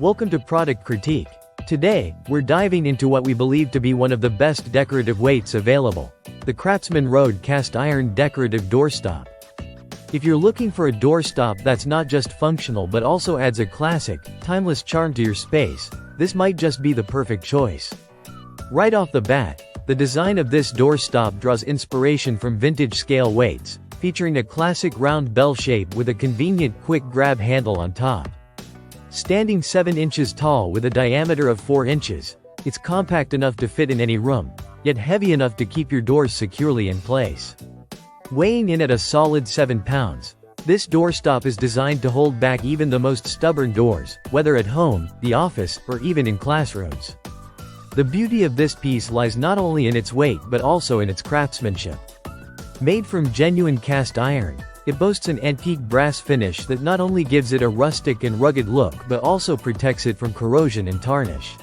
Welcome to Product Critique. Today, we're diving into what we believe to be one of the best decorative weights available, the CRAFTSMAN Road Cast Iron Decorative Doorstop. If you're looking for a doorstop that's not just functional but also adds a classic, timeless charm to your space, this might just be the perfect choice. Right off the bat, the design of this doorstop draws inspiration from vintage scale weights, featuring a classic round bell shape with a convenient quick grab handle on top. Standing 7 inches tall with a diameter of 4 inches, it's compact enough to fit in any room, yet heavy enough to keep your doors securely in place. Weighing in at a solid 7 pounds, this doorstop is designed to hold back even the most stubborn doors, whether at home, the office, or even in classrooms. The beauty of this piece lies not only in its weight but also in its craftsmanship. Made from genuine cast iron, it boasts an antique brass finish that not only gives it a rustic and rugged look but also protects it from corrosion and tarnish.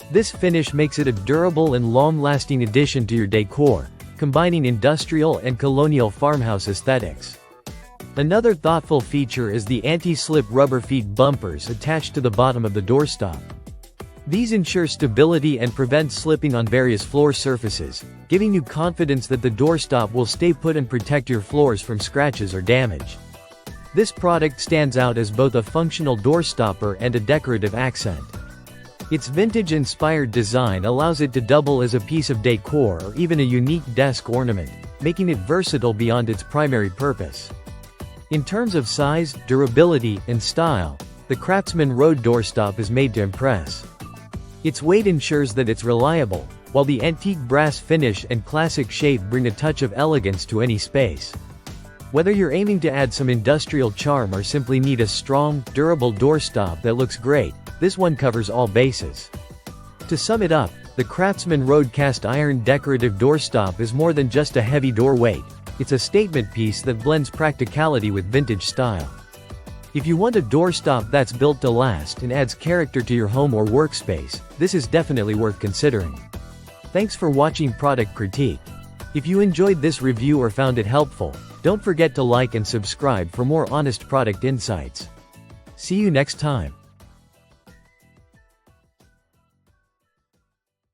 This finish makes it a durable and long-lasting addition to your decor, combining industrial and colonial farmhouse aesthetics. Another thoughtful feature is the anti-slip rubber feet bumpers attached to the bottom of the doorstop. These ensure stability and prevent slipping on various floor surfaces, giving you confidence that the doorstop will stay put and protect your floors from scratches or damage. This product stands out as both a functional doorstopper and a decorative accent. Its vintage-inspired design allows it to double as a piece of decor or even a unique desk ornament, making it versatile beyond its primary purpose. In terms of size, durability, and style, the CRAFTSMAN Road doorstop is made to impress. Its weight ensures that it's reliable, while the antique brass finish and classic shape bring a touch of elegance to any space. Whether you're aiming to add some industrial charm or simply need a strong, durable doorstop that looks great, this one covers all bases. To sum it up, the CRAFTSMAN Road Cast Iron Decorative Doorstop is more than just a heavy door weight. It's a statement piece that blends practicality with vintage style. If you want a doorstop that's built to last and adds character to your home or workspace, this is definitely worth considering. Thanks for watching Product Critique. If you enjoyed this review or found it helpful, don't forget to like and subscribe for more honest product insights. See you next time.